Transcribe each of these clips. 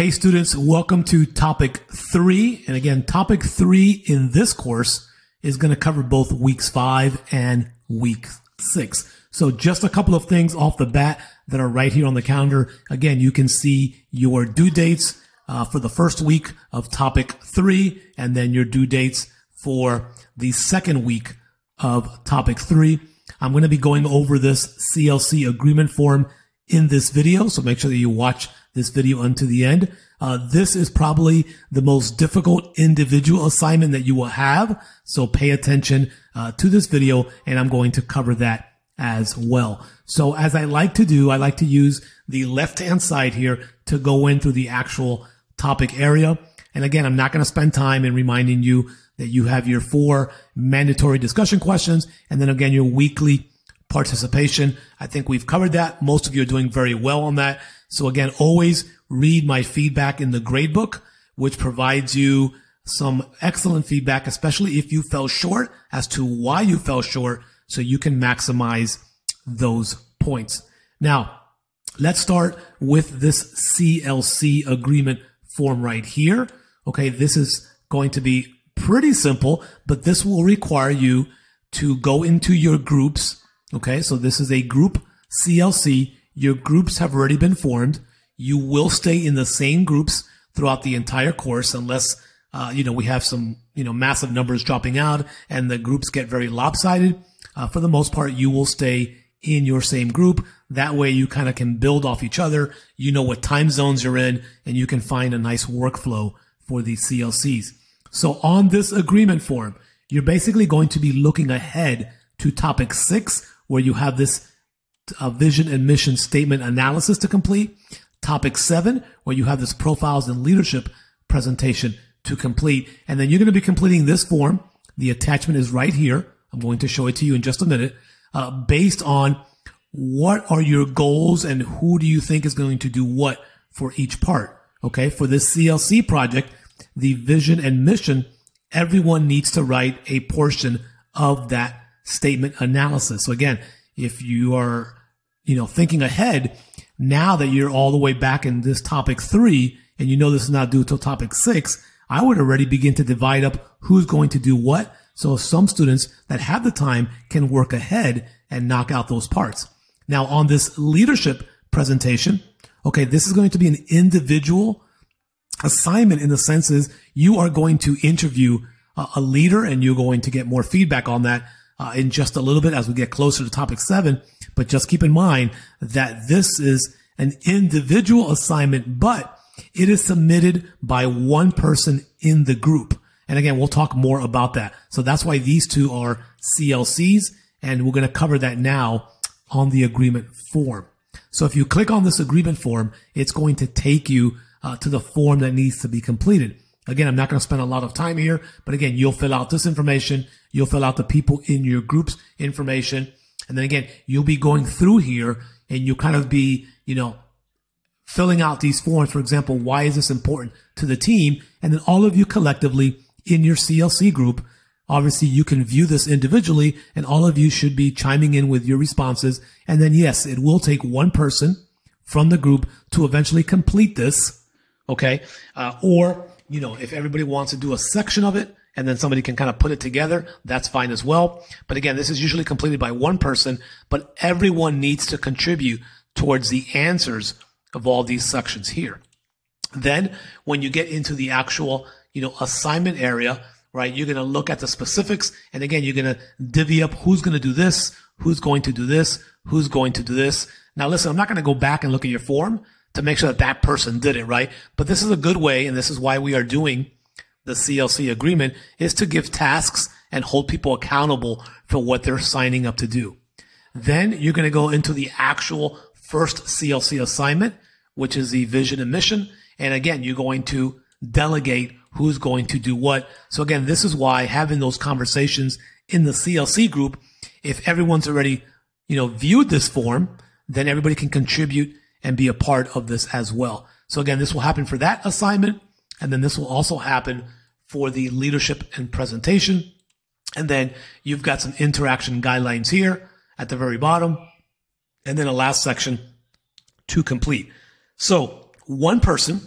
Hey students, welcome to topic 3. And again, topic 3 in this course is going to cover both weeks 5 and week 6. So just a couple of things off the bat that are right here on the calendar. Again, you can see your due dates for the first week of topic 3 and then your due dates for the second week of topic 3. I'm going to be going over this CLC agreement form in this video, so make sure that you watch this video unto the end. This is probably the most difficult individual assignment that you will have, so pay attention to this video, and I'm going to cover that as well. So as I like to do, I like to use the left-hand side here to go in through the actual topic area. And again, I'm not going to spend time in reminding you that you have your 4 mandatory discussion questions, and then again, your weekly participation. I think we've covered that. Most of you are doing very well on that. So again, always read my feedback in the gradebook, which provides you some excellent feedback, especially if you fell short as to why you fell short, so you can maximize those points. Now, let's start with this CLC agreement form right here. Okay, this is going to be pretty simple, but this will require you to go into your groups. Okay, so this is a group CLC. Your groups have already been formed. You will stay in the same groups throughout the entire course unless, we have some, massive numbers dropping out and the groups get very lopsided. For the most part, you will stay in your same group. That way you kind of can build off each other. You know what time zones you're in, and you can find a nice workflow for these CLCs. So on this agreement form, you're basically going to be looking ahead to topic 6, where you have this vision and mission statement analysis to complete. Topic 7, where you have this profiles and leadership presentation to complete. And then you're going to be completing this form. The attachment is right here. I'm going to show it to you in just a minute. Based on what are your goals and who do you think is going to do what for each part. Okay, for this CLC project, the vision and mission, everyone needs to write a portion of that statement analysis. So again, if you are, thinking ahead, now that you're all the way back in this topic 3, and you know this is not due till topic 6, I would already begin to divide up who's going to do what. So some students that have the time can work ahead and knock out those parts. Now on this leadership presentation, okay, this is going to be an individual assignment in the sense is you are going to interview a leader, and you're going to get more feedback on that in just a little bit as we get closer to topic 7. But just keep in mind that this is an individual assignment, but it is submitted by one person in the group. And again, we'll talk more about that. So that's why these two are CLCs, and we're going to cover that now on the agreement form. So if you click on this agreement form, it's going to take you to the form that needs to be completed. Again, I'm not going to spend a lot of time here, but again, you'll fill out this information. You'll fill out the people in your group's information. And then again, you'll be going through here and you'll kind of be, filling out these forms. For example, why is this important to the team? And then all of you collectively in your CLC group, obviously you can view this individually, and all of you should be chiming in with your responses. And then yes, it will take one person from the group to eventually complete this. Okay. Or, if everybody wants to do a section of it and then somebody can kind of put it together, that's fine as well. But again, this is usually completed by one person, but everyone needs to contribute towards the answers of all these sections here. Then when you get into the actual, assignment area, right, you're going to look at the specifics. And again, you're going to divvy up who's going to do this, who's going to do this, who's going to do this. Now listen, I'm not going to go back and look at your form to make sure that that person did it, right? But this is a good way, and this is why we are doing the CLC agreement, is to give tasks and hold people accountable for what they're signing up to do. Then you're going to go into the actual first CLC assignment, which is the vision and mission. And again, you're going to delegate who's going to do what. So again, this is why having those conversations in the CLC group, if everyone's already, viewed this form, then everybody can contribute and be a part of this as well. So again, this will happen for that assignment. And then this will also happen for the leadership and presentation. And then you've got some interaction guidelines here at the very bottom. And then a last section to complete. So one person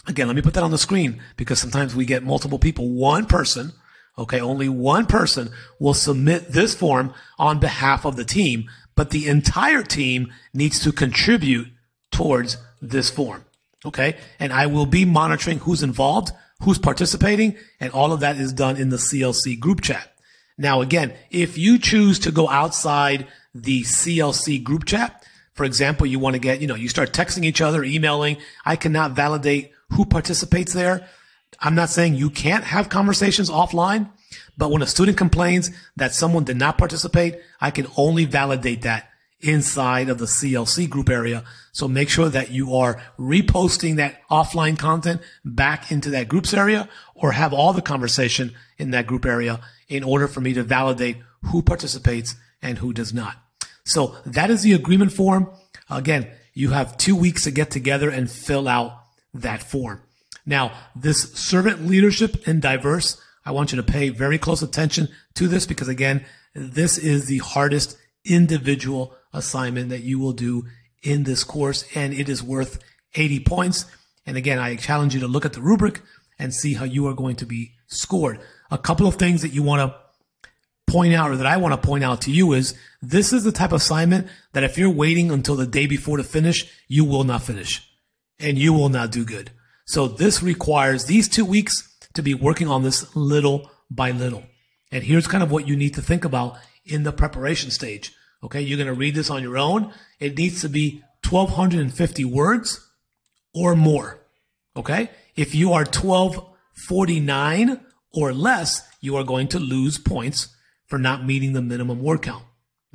Again, let me put that on the screen because sometimes we get multiple people. One person, okay, only one person will submit this form on behalf of the team, but the entire team needs to contribute towards this form, okay? And I will be monitoring who's involved, who's participating, and all of that is done in the CLC group chat. Now, again, if you choose to go outside the CLC group chat, for example, you want to get, you start texting each other, emailing, I cannot validate who participates there. I'm not saying you can't have conversations offline, but when a student complains that someone did not participate, I can only validate that inside of the CLC group area. So make sure that you are reposting that offline content back into that groups area or have all the conversation in that group area in order for me to validate who participates and who does not. So that is the agreement form. Again, you have 2 weeks to get together and fill out that form. Now, this servant leadership and diverse, I want you to pay very close attention to this because, again, this is the hardest individual assignment that you will do in this course, and it is worth 80 points. And again, I challenge you to look at the rubric and see how you are going to be scored. A couple of things that you want to point out, or that I want to point out to you, is this is the type of assignment that if you're waiting until the day before to finish, you will not finish and you will not do good. So this requires these 2 weeks to be working on this little by little. And here's kind of what you need to think about in the preparation stage. Okay, you're going to read this on your own. It needs to be 1,250 words or more. Okay, if you are 1,249 or less, you are going to lose points for not meeting the minimum word count.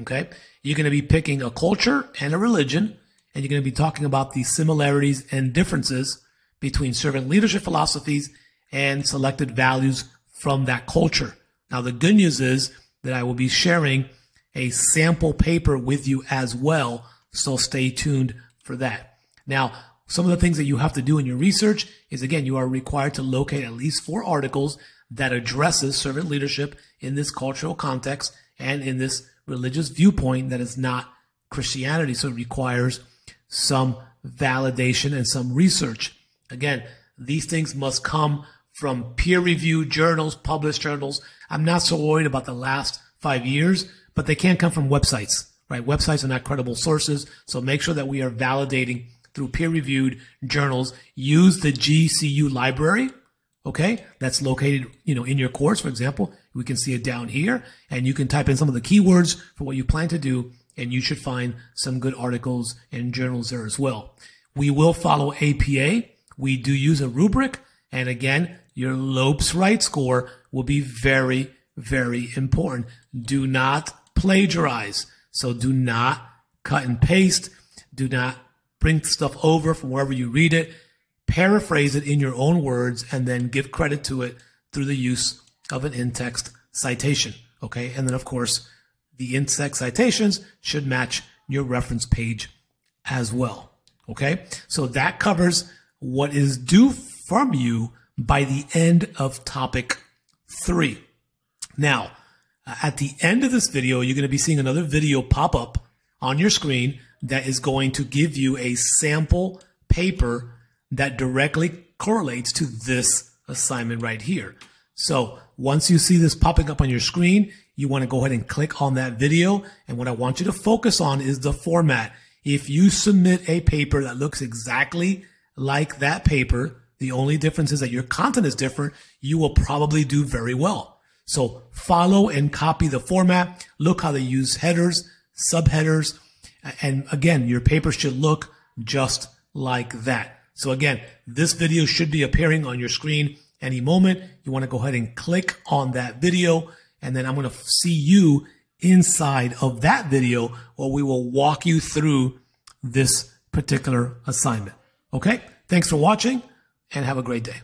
Okay, you're going to be picking a culture and a religion, and you're going to be talking about the similarities and differences between servant leadership philosophies and selected values from that culture. Now, the good news is that I will be sharing a sample paper with you as well, so stay tuned for that. Now, some of the things that you have to do in your research is, again, you are required to locate at least 4 articles that addresses servant leadership in this cultural context and in this religious viewpoint that is not Christianity. So it requires some validation and some research. Again, these things must come from peer-reviewed journals, published journals. I'm not so worried about the last 5 years, but they can't come from websites, right? Websites are not credible sources. So make sure that we are validating through peer-reviewed journals. Use the GCU library, okay? That's located, in your course. For example, we can see it down here, and you can type in some of the keywords for what you plan to do, and you should find some good articles and journals there as well. We will follow APA. We do use a rubric. And again, your Lopes Right score will be very, very important. Do not plagiarize. So do not cut and paste. Do not bring stuff over from wherever you read it. Paraphrase it in your own words and then give credit to it through the use of an in-text citation. Okay. And then, of course, the in-text citations should match your reference page as well. Okay. So that covers what is due from you by the end of topic 3. Now, at the end of this video, you're going to be seeing another video pop up on your screen that is going to give you a sample paper that directly correlates to this assignment right here. So once you see this popping up on your screen, you want to go ahead and click on that video. And what I want you to focus on is the format. If you submit a paper that looks exactly like that paper, the only difference is that your content is different, you will probably do very well. So follow and copy the format. Look how they use headers, subheaders. And again, your paper should look just like that. So again, this video should be appearing on your screen any moment. You want to go ahead and click on that video, and then I'm going to see you inside of that video where we will walk you through this particular assignment. Okay? Thanks for watching and have a great day.